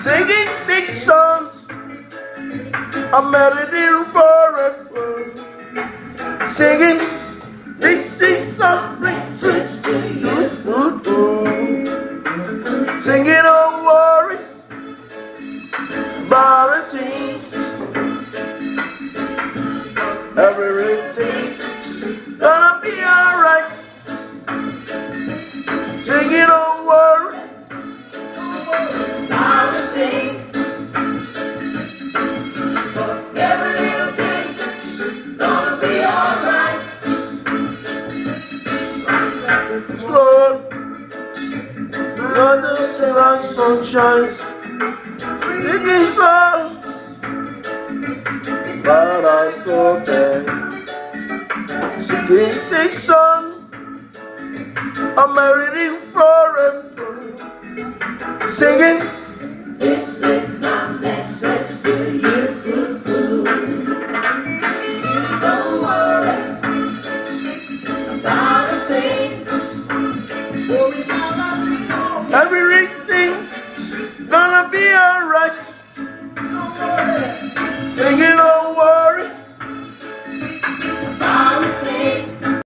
singing big songs, a melody forever, singing big songs, singing don't worry about a thing, everything's gonna be alright, singing don't worry Now we sing, 'cause every little thing gonna be alright. Rise up this Lord, under the bright sunshine, singing for but I forget, singing big song, a melody forever, singing